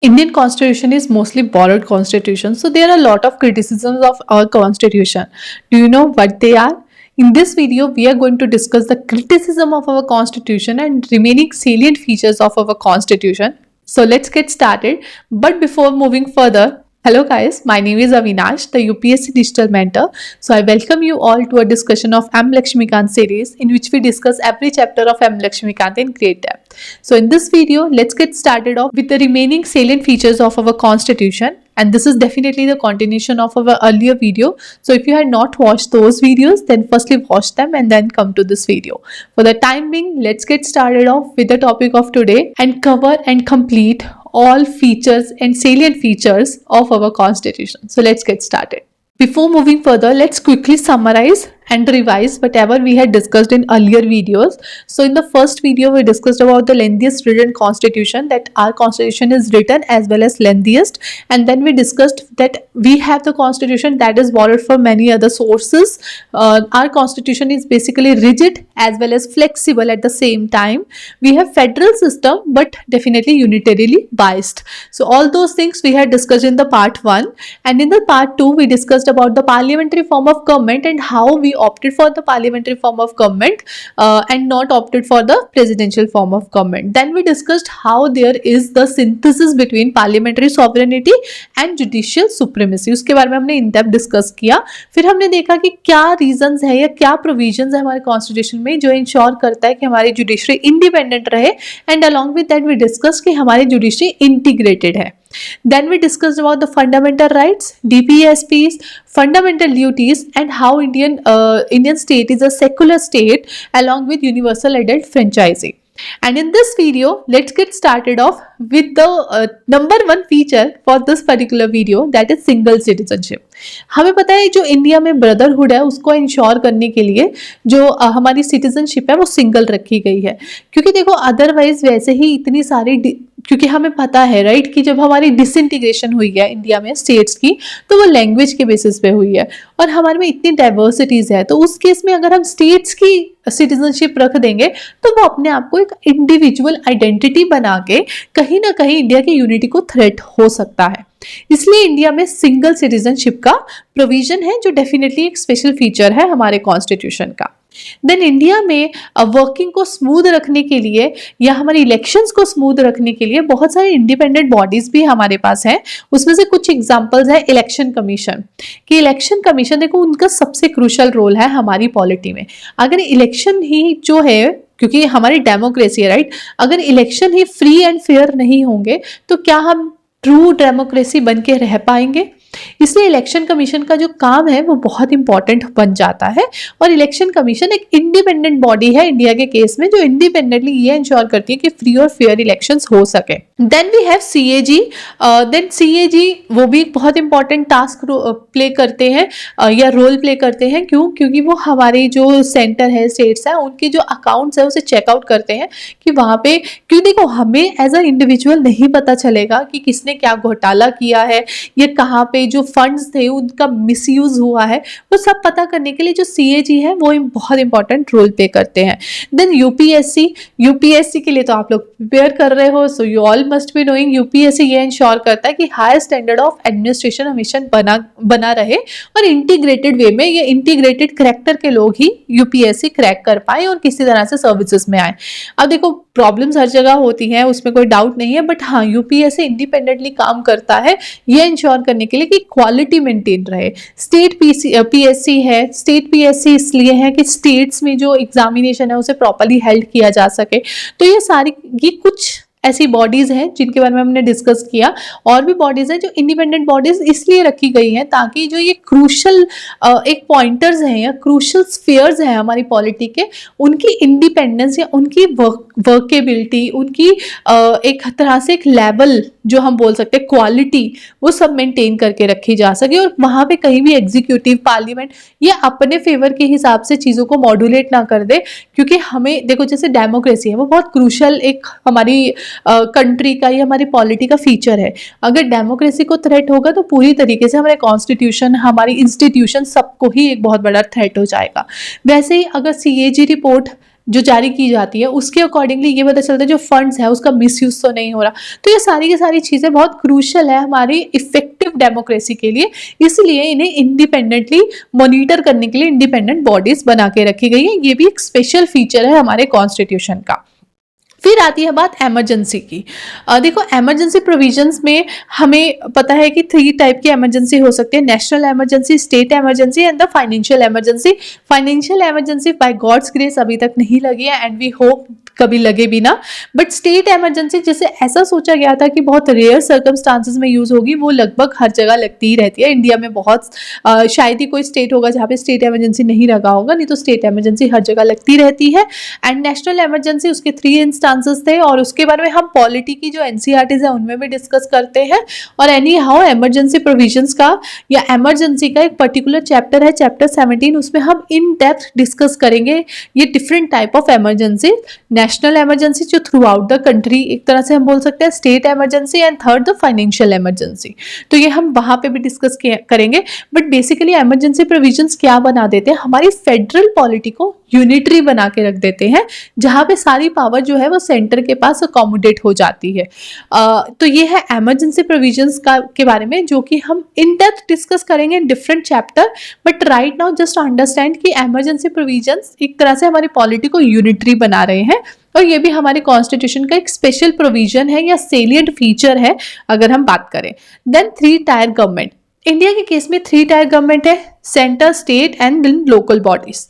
Indian constitution is mostly borrowed constitution, so there are a lot of criticisms of our constitution. Do you know what they are? In this video, we are going to discuss the criticism of our constitution and remaining salient features of our constitution. So let's get started. But before moving further, hello guys, my name is Avinash, the UPSC Digital Mentor. So I welcome you all to a discussion of M. Lakshmikant series in which we discuss every chapter of M. Lakshmikant in great depth. So in this video, let's get started off with the remaining salient features of our constitution. And this is definitely the continuation of our earlier video. So if you had not watched those videos, then firstly watch them and then come to this video. For the time being, let's get started off with the topic of today and cover and complete all features and salient features of our constitution. So let's get started. Before moving further, let's quickly summarize and revise whatever we had discussed in earlier videos. So in the first video, we discussed about the lengthiest written constitution, that our constitution is written as well as lengthiest. And then we discussed that we have the constitution that is borrowed from many other sources. Our constitution is basically rigid as well as flexible at the same time. We have federal system, but definitely unitarily biased. So all those things we had discussed in the part 1. And in the part 2, we discussed about the parliamentary form of government and how we opted for the parliamentary form of government and not opted for the presidential form of government. Then we discussed how there is the synthesis between parliamentary sovereignty and judicial supremacy. उसके बारे में हमने in depth discuss किया. फिर हमने देखा कि क्या रीजंस है या क्या प्रोविजंस है हमारे कॉन्स्टिट्यूशन में जो इंश्योर करता है कि हमारी जुडिशरी इंडिपेंडेंट रहे. And along with that we discuss कि हमारी जुडिशरी इंटीग्रेटेड है. Then we discussed about the fundamental rights, DPSPs, fundamental duties, and how Indian state is a secular state along with universal adult franchising. And in this video, let's get started off with the number one feature for this particular video, that is single citizenship. हमें पता है जो India में brotherhood है उसको ensure करने के लिए जो हमारी सिटीजनशिप है वो सिंगल रखी गई है. क्योंकि देखो अदरवाइज वैसे ही इतनी सारी क्योंकि हमें पता है राइट कि जब हमारी डिसइंटीग्रेशन हुई है इंडिया में स्टेट्स की तो वो लैंग्वेज के बेसिस पे हुई है और हमारे में इतनी डाइवर्सिटीज है. तो उस केस में अगर हम स्टेट्स की सिटीजनशिप रख देंगे तो वो अपने आप को एक इंडिविजुअल आइडेंटिटी बना के कहीं ना कहीं इंडिया की यूनिटी को थ्रेट हो सकता है. इसलिए इंडिया में सिंगल सिटीजनशिप का प्रोविजन है जो डेफिनेटली एक स्पेशल फीचर है हमारे कॉन्स्टिट्यूशन का. देन इंडिया में वर्किंग को स्मूथ रखने के लिए या हमारी इलेक्शंस को स्मूथ रखने के लिए बहुत सारे इंडिपेंडेंट बॉडीज भी हमारे पास हैं. उसमें से कुछ एग्जांपल्स है इलेक्शन कमीशन. कि इलेक्शन कमीशन देखो उनका सबसे क्रूशियल रोल है हमारी पॉलिटी में. अगर इलेक्शन ही जो है क्योंकि हमारी डेमोक्रेसी है राइट, अगर election he free and fair नहीं होंगे तो क्या हम ट्रू डेमोक्रेसी बन के रह पाएंगे. इसलिए इलेक्शन कमीशन का जो काम है वो बहुत इंपॉर्टेंट बन जाता है. और इलेक्शन कमीशन एक इंडिपेंडेंट बॉडी है इंडिया के केस में जो इंडिपेंडेंटली ये इंश्योर करती है कि फ्री और फेयर इलेक्शंस हो सके. Then we have CAG. Then CAG वो भी एक बहुत इंपॉर्टेंट टास्क प्ले करते हैं या रोल प्ले करते हैं. क्यों? क्योंकि वो हमारे जो सेंटर है स्टेट्स है उनके जो अकाउंट्स है उसे चेकआउट करते हैं कि वहाँ पे क्यों. देखो हमें एज अ इंडिविजुअल नहीं पता चलेगा कि किसने क्या घोटाला किया है या कहाँ पे जो फंड्स थे उनका मिसयूज हुआ है. वो सब पता करने के लिए जो सीएजी है वो बहुत इंपॉर्टेंट रोल प्ले करते हैं. देन यूपीएससी के लिए तो आप लोग प्रिपेयर कर रहे हो so you all must be knowing. UPSC ये इंश्योर करता है कि हायर स्टैंडर्ड ऑफ एडमिनिस्ट्रेशन हमेशा बना रहे और इंटीग्रेटेड वे में ये इंटीग्रेटेड करैक्टर के लोग ही यूपीएससी क्रैक कर पाए और किसी तरह से सर्विसेज में आए. अब देखो प्रॉब्लम्स हर जगह होती हैं उसमें कोई डाउट नहीं है, बट हाँ यूपीएससी इंडिपेंडेंटली काम करता है ये इंश्योर करने के लिए कि क्वालिटी मेंटेन रहे. स्टेट पीएससी है. स्टेट पीएससी इसलिए है कि स्टेट्स में जो एग्जामिनेशन है उसे प्रॉपरली हेल्ड किया जा सके. तो ये कुछ ऐसी बॉडीज हैं जिनके बारे में हमने डिस्कस किया. और भी बॉडीज हैं जो इंडिपेंडेंट बॉडीज इसलिए रखी गई हैं ताकि जो ये क्रूशल एक पॉइंटर्स हैं या क्रूशल स्फीयर्स हैं हमारी पॉलिटी के उनकी इंडिपेंडेंस या उनकी वर्केबिलिटी उनकी एक तरह से एक लेवल जो हम बोल सकते हैं क्वालिटी वो सब मेंटेन करके रखी जा सके और वहाँ पे कहीं भी एग्जीक्यूटिव पार्लियामेंट ये अपने फेवर के हिसाब से चीज़ों को मॉड्यूलेट ना कर दे. क्योंकि हमें देखो जैसे डेमोक्रेसी है वो बहुत क्रूशल एक हमारी कंट्री का या हमारी पॉलिटी का फीचर है. अगर डेमोक्रेसी को थ्रेट होगा तो पूरी तरीके से हमारे कॉन्स्टिट्यूशन हमारी इंस्टीट्यूशन सबको ही एक बहुत बड़ा थ्रेट हो जाएगा. वैसे ही अगर सीएजी रिपोर्ट जो जारी की जाती है उसके अकॉर्डिंगली ये पता चलता है जो फंड्स है उसका मिसयूज तो नहीं हो रहा। तो ये सारी की सारी चीज़ें बहुत क्रूशल है हमारी इफेक्टिव डेमोक्रेसी के लिए, इसलिए इन्हें इंडिपेंडेंटली मॉनिटर करने के लिए इंडिपेंडेंट बॉडीज बना के रखी गई है। ये भी एक स्पेशल फीचर है हमारे कॉन्स्टिट्यूशन का। फिर आती है बात इमरजेंसी की। देखो इमरजेंसी प्रोविजंस में हमें पता है कि 3 टाइप की इमरजेंसी हो सकती है, national emergency, state emergency and the financial emergency. Financial emergency by God's grace अभी तक नहीं लगी है एंड वी होप कभी लगे भी ना। बट स्टेट इमरजेंसी जिसे ऐसा सोचा गया था कि बहुत रेयर सर्कमस्टांसेस में यूज होगी, वो लगभग हर जगह लगती ही रहती है। इंडिया में बहुत शायद ही कोई स्टेट होगा जहाँ पे स्टेट इमरजेंसी नहीं लगा होगा, नहीं तो स्टेट इमरजेंसी हर जगह लगती रहती है। एंड नेशनल इमरजेंसी उसके 3 इंस्टांसेस थे और उसके बारे में हम पॉलिटी की जो एनसीईआरटीज है उनमें भी डिस्कस करते हैं। और एनी हाउ इमरजेंसी प्रोविजंस का या इमरजेंसी का एक पर्टिकुलर चैप्टर है, चैप्टर 17, उसमें हम इन डेप्थ डिस्कस करेंगे ये different type of emergency. National emergency जो थ्रू आउट द कंट्री एक तरह से हम बोल सकते हैं, state emergency and third the financial emergency. तो ये हम वहां पे भी डिस्कस करेंगे। बट बेसिकली इमरजेंसी प्रोविजंस क्या बना देते हैं, हमारी फेडरल पॉलिटी को यूनिटरी बना के रख देते हैं, जहां पे सारी पावर जो है वो सेंटर के पास अकोमोडेट हो जाती है। तो ये है इमरजेंसी प्रोविजंस का के बारे में, जो कि हम इन डेप्थ डिस्कस करेंगे in different chapter. But right now just understand कि इमरजेंसी प्रोविजंस एक तरह से हमारी पॉलिटी को यूनिटरी बना रहे हैं और ये भी हमारे कॉन्स्टिट्यूशन का एक स्पेशल प्रोविजन है या सेलिएंट फीचर है अगर हम बात करें। Then 3 tier government. इंडिया के केस में 3 टायर गवर्नमेंट है, centre, state and then local bodies.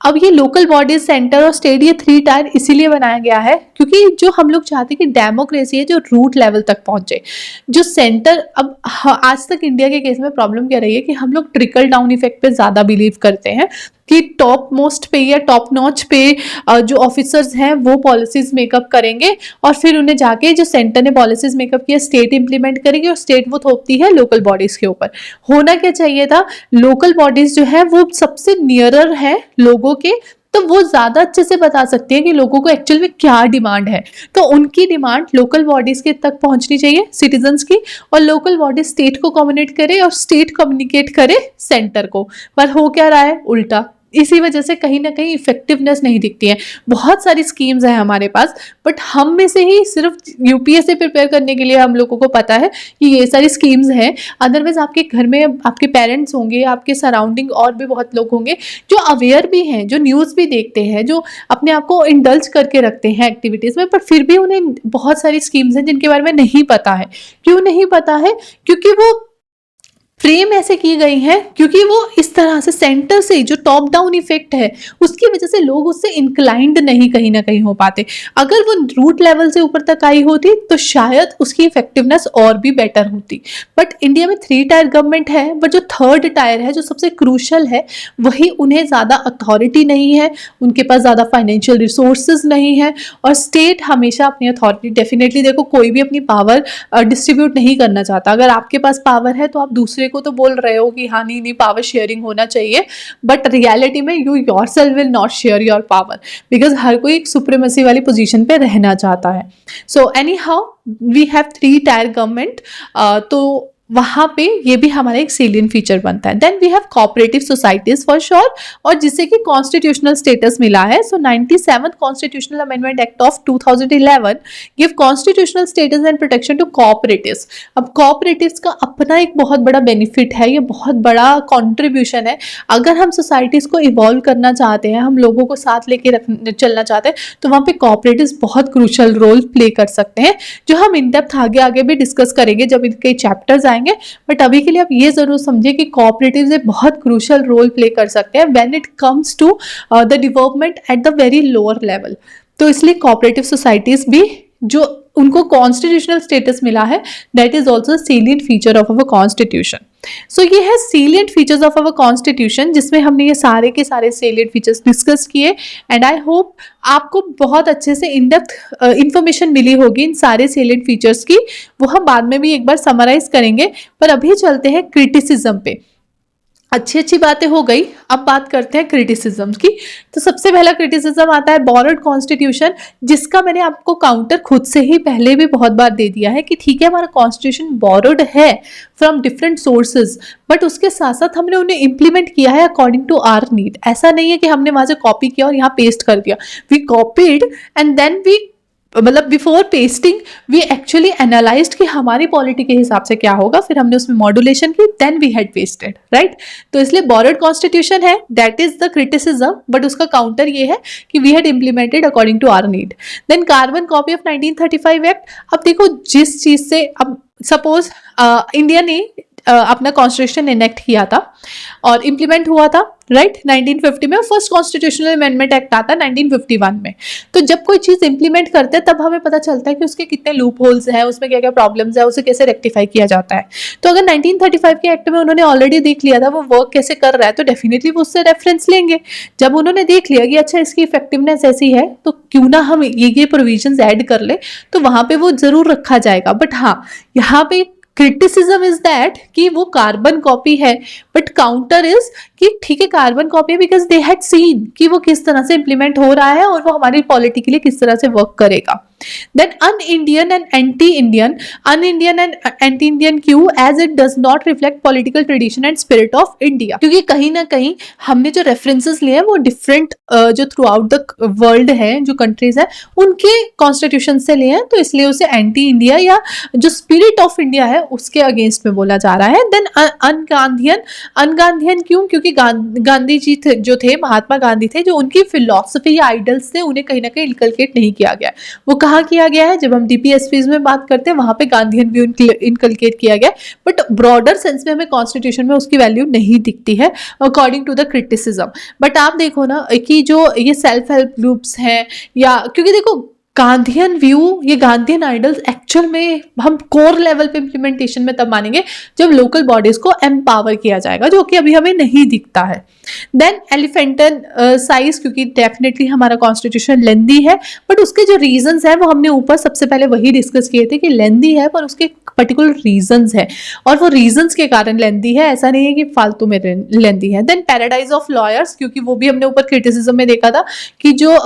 अब ये लोकल बॉडीज, सेंटर और स्टेट, ये 3 टायर इसीलिए बनाया गया है क्योंकि जो हम लोग चाहते हैं कि डेमोक्रेसी है जो रूट लेवल तक पहुंचे। जो सेंटर, अब आज तक इंडिया के केस में प्रॉब्लम क्या रही है कि हम लोग ट्रिकल डाउन इफेक्ट पे ज्यादा बिलीव करते हैं कि टॉप मोस्ट पे या टॉप नॉच पे जो ऑफिसर्स हैं वो पॉलिसीज मेकअप करेंगे और फिर उन्हें जाके जो सेंटर ने पॉलिसीज मेकअप किया स्टेट इंप्लीमेंट करेगी और स्टेट वो थोपती है लोकल बॉडीज के ऊपर। होना क्या चाहिए था, लोकल बॉडीज जो है वो सबसे नियरर है लोगों के, तो वो ज्यादा अच्छे से बता सकती है कि लोगों को एक्चुअल में क्या डिमांड है। तो उनकी डिमांड लोकल बॉडीज के तक पहुंचनी चाहिए, सिटीजन्स की, और लोकल बॉडीज स्टेट को कम्युनिकेट करे और स्टेट कम्युनिकेट करे सेंटर को। पर हो क्या रहा है, उल्टा। इसी वजह से कहीं ना कहीं इफेक्टिवनेस नहीं दिखती है। बहुत सारी स्कीम्स हैं हमारे पास, बट हम में से ही सिर्फ यूपीएससी प्रिपेयर करने के लिए हम लोगों को पता है कि ये सारी स्कीम्स हैं। अदरवाइज आपके घर में आपके पेरेंट्स होंगे, आपके सराउंडिंग और भी बहुत लोग होंगे जो अवेयर भी हैं, जो न्यूज़ भी देखते हैं, जो अपने आप को इंडल्ज करके रखते हैं एक्टिविटीज़ में, पर फिर भी उन्हें बहुत सारी स्कीम्स हैं जिनके बारे में नहीं पता है। क्यों नहीं पता है? क्योंकि वो फ्रेम ऐसे की गई है, क्योंकि वो इस तरह से सेंटर से जो टॉप डाउन इफेक्ट है उसकी वजह से लोग उससे इंक्लाइंड नहीं कहीं ना कहीं हो पाते। अगर वो रूट लेवल से ऊपर तक आई होती तो शायद उसकी इफेक्टिवनेस और भी बेटर होती। बट इंडिया में 3 टायर गवर्नमेंट है, बट जो 3rd टायर है जो सबसे क्रूशल है वही, उन्हें ज़्यादा अथॉरिटी नहीं है, उनके पास ज़्यादा फाइनेंशियल रिसोर्सेज नहीं है। और स्टेट हमेशा अपनी अथॉरिटी, डेफिनेटली देखो कोई भी अपनी पावर डिस्ट्रीब्यूट नहीं करना चाहता। अगर आपके पास पावर है तो आप दूसरे को तो बोल रहे हो कि हाँ नहीं पावर शेयरिंग होना चाहिए, बट रियलिटी में you yourself will not share your power, because हर कोई एक सुप्रीमेसी वाली पोजीशन पे रहना चाहता है। So anyhow we have 3 tier government, तो वहाँ पे ये भी हमारा एक सेलियंट फीचर बनता है। Then we have cooperative societies for sure, और जिससे कि कॉन्स्टिट्यूशनल स्टेटस मिला है। So 97th constitutional amendment act of 2011 give constitutional status and protection to cooperatives. अब कोऑपरेटिव्स का अपना एक बहुत बड़ा बेनिफिट है, ये बहुत बड़ा कॉन्ट्रीब्यूशन है। अगर हम सोसाइटीज को इवॉल्व करना चाहते हैं, हम लोगों को साथ लेके चलना चाहते हैं, तो वहाँ पे कोऑपरेटिव्स बहुत क्रूशल रोल प्ले कर सकते हैं, जो हम इन डेप्थ आगे भी डिस्कस करेंगे जब इनके चैप्टर्स आएंगे। बट अभी के लिए आप ये जरूर समझिए कि कोऑपरेटिव्स एक बहुत क्रूशियल रोल प्ले कर सकते हैं when it comes to the development at the very lower level. तो इसलिए कोऑपरेटिव सोसाइटीज भी जो उनको कॉन्स्टिट्यूशनल स्टेटस मिला है, that is also salient feature of our constitution. So ये है salient features of our constitution, जिसमें हमने ये सारे के सारे सेलिएंट फीचर्स डिस्कस किए। एंड आई होप आपको बहुत अच्छे से इन डेप्थ इंफॉर्मेशन मिली होगी इन सारे सेलिएंट फीचर्स की। वो हम बाद में भी एक बार समराइज करेंगे, पर अभी चलते हैं क्रिटिसिज्म पे। अच्छी अच्छी बातें हो गई, अब बात करते हैं क्रिटिसिज्म की। तो सबसे पहला क्रिटिसिज्म आता है बोरोड कॉन्स्टिट्यूशन, जिसका मैंने आपको काउंटर खुद से ही पहले भी बहुत बार दे दिया है कि ठीक है हमारा कॉन्स्टिट्यूशन बोरोड है फ्रॉम डिफरेंट सोर्सेज, बट उसके साथ साथ हमने उन्हें इम्प्लीमेंट किया है अकॉर्डिंग टू आर नीड। ऐसा नहीं है कि हमने वहां से कॉपी किया और यहाँ पेस्ट कर दिया। We copied and then we, मतलब before pasting we actually analysed कि हमारी पॉलिटी के हिसाब से क्या होगा, फिर हमने उसमें मॉड्यूलेशन की, then we had pasted, right. तो इसलिए बोरोड कॉन्स्टिट्यूशन है, that is the criticism, but उसका काउंटर ये है कि we had implemented according to our need. Then carbon copy of 1935 act. अब देखो जिस चीज से, अब सपोज इंडिया ने अपना कॉन्स्टिट्यूशन इनेक्ट किया था और इम्प्लीमेंट हुआ था, राइट 1950 में, फर्स्ट कॉन्स्टिट्यूशनल अमेंडमेंट एक्ट आता है 1951 में। तो जब कोई चीज इंप्लीमेंट करते हैं तब हमें पता चलता है कि उसके कितने लूप होल्स हैं, उसमें क्या क्या प्रॉब्लम्स है, उसे कैसे रेक्टिफाई किया जाता है। तो अगर 1935 के एक्ट में उन्होंने ऑलरेडी देख लिया था वो वर्क कैसे कर रहा है, तो डेफिनेटली वो उससे रेफरेंस लेंगे। जब उन्होंने देख लिया कि अच्छा इसकी इफेक्टिवनेस ऐसी है तो क्यों ना हम ये प्रोविजंस ऐड कर ले, तो वहां पे वो जरूर रखा जाएगा। बट हाँ, यहाँ पे क्रिटिसिज्म इज दैट कि वो कार्बन कॉपी है, बट काउंटर इज कि ठीक है कार्बन कॉपी है बिकॉज दे हैड सीन कि वो किस तरह से इंप्लीमेंट हो रहा है और वो हमारी पॉलिटी के लिए किस तरह से वर्क करेगा। Then un-Indian and anti-Indian, un-Indian and anti-Indian क्यों? As it does not reflect political tradition and spirit of India। क्योंकि कहीं ना कहीं हमने जो रेफरेंसेस लिए हैं वो डिफरेंट जो थ्रू आउट द वर्ल्ड है, जो कंट्रीज है उनके कॉन्स्टिट्यूशन से लिए हैं, तो इसलिए उसे एंटी इंडिया या जो स्पिरिट ऑफ इंडिया है उसके अगेंस्ट में बोला जा रहा है। देन अनगांधियन, अनगांधियन क्यों? क्योंकि गांधी जी जो थे, महात्मा गांधी थे, जो उनकी फिलॉसफी या आइडल्स थे उन्हें कहीं ना कहीं इनकलकेट नहीं किया गया। वो कहाँ किया गया है? जब हम डीपीएसपीज में बात करते हैं वहां पे गांधीयन व्यू इनकलकेट किया गया, बट ब्रॉडर सेंस में हमें कॉन्स्टिट्यूशन में उसकी वैल्यू नहीं दिखती है according to the criticism. But आप देखो ना कि जो ये सेल्फ हेल्प ग्रुप्स हैं, या क्योंकि देखो गांधीयन व्यू, ये गांधीयन आइडल्स एक्चुअल में हम कोर लेवल पे इम्प्लीमेंटेशन में तब मानेंगे जब लोकल बॉडीज को एम्पावर किया जाएगा, जो कि अभी हमें नहीं दिखता है। देन एलिफेंटन साइज, क्योंकि डेफिनेटली हमारा कॉन्स्टिट्यूशन लेंदी है, बट उसके जो रीजंस हैं वो हमने ऊपर सबसे पहले वही डिस्कस किए थे कि लेंदी है पर उसके पर्टिकुलर रीजंस है, और वो रीजंस के कारण लेंदी है, ऐसा नहीं है कि फालतू में लेंदी है। देन पैराडाइज ऑफ लॉयर्स, क्योंकि वो भी हमने ऊपर क्रिटिसिज्म में देखा था कि जो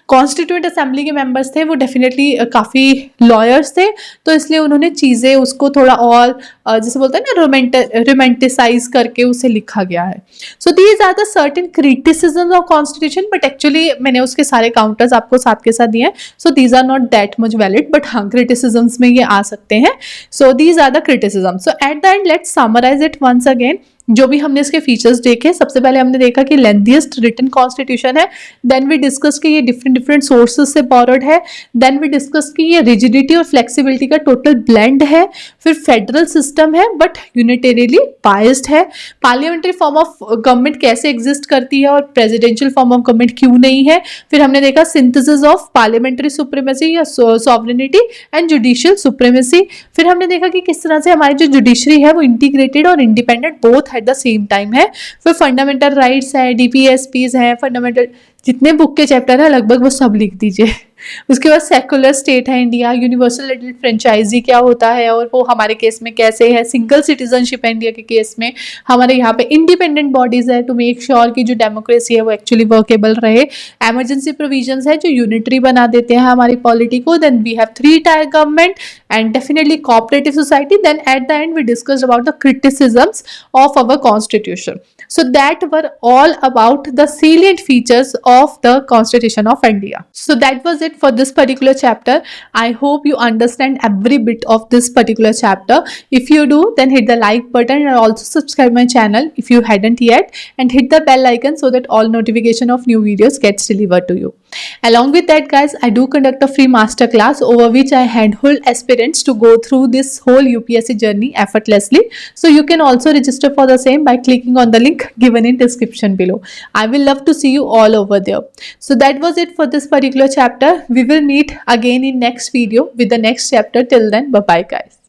कॉन्स्टिट्यूएंट असेंबली के मेंबर्स थे वो डेफिनेटली काफ़ी लॉयर्स थे, तो इसलिए उन्होंने चीज़ें उसको थोड़ा और जैसे बोलते हैं ना रोमांटिसाइज करके उसे लिखा गया है। So these are the certain criticism of constitution, but actually मैंने उसके सारे काउंटर्स आपको साथ के साथ दिए हैं, so these are not that much valid, but हाँ क्रिटिसिज्म्स में ये आ सकते हैं। So these are the criticism. So at the end let's summarise it once again. जो भी हमने इसके फीचर्स देखे, सबसे पहले हमने देखा कि लेंथीएस्ट रिटन कॉन्स्टिट्यूशन है, देन वी डिस्कस कि ये डिफरेंट डिफरेंट सोर्सेज से बोरोड है, देन वी डिस्कस कि ये रिजिडिटी और फ्लेक्सिबिलिटी का टोटल ब्लेंड है, फिर फेडरल सिस्टम है बट यूनिटेरियली बायस्ड है, पार्लियामेंट्री फॉर्म ऑफ गवर्नमेंट कैसे एग्जिस्ट करती है और प्रेसिडेंशियल फॉर्म ऑफ गवर्नमेंट क्यों नहीं है, फिर हमने देखा सिंथेसिस ऑफ पार्लियामेंट्री सुप्रीमेसी या सॉवरेनिटी एंड जुडिशियल सुप्रीमेसी, फिर हमने देखा कि किस तरह से हमारी जो जुडिशरी है वो इंटीग्रेटेड और independent both at the same time है, फिर फंडामेंटल राइट्स है, डीपीएसपीज हैं, फंडामेंटल जितने बुक के चैप्टर है लगभग वो सब लिख दीजिए। उसके बाद सेकुलर स्टेट है इंडिया, यूनिवर्सल लिटिल फ्रेंचाइजी क्या होता है और वो हमारे केस में कैसे है, सिंगल सिटीजनशिप है इंडिया के केस में, हमारे यहाँ पे इंडिपेंडेंट बॉडीज है टू मेक श्योर कि जो डेमोक्रेसी है वो एक्चुअली वर्केबल रहे, एमरजेंसी प्रोविजंस है जो यूनिटरी बना देते हैं हमारी पॉलिटी को, then we have 3 tier government and definitely cooperative society, then at the end we discussed about the criticisms of our constitution. So that were all about the salient features of the Constitution of India. So that was it for this particular chapter. I hope you understand every bit of this particular chapter. If you do, then hit the like button and also subscribe my channel if you hadn't yet, and hit the bell icon so that all notification of new videos gets delivered to you. Along with that guys, I do conduct a free masterclass over which I handhold aspirants to go through this whole UPSC journey effortlessly. So you can also register for the same by clicking on the link given in description below. I will love to see you all over there. So that was it for this particular chapter. We will meet again in next video with the next chapter. Till then, bye bye guys.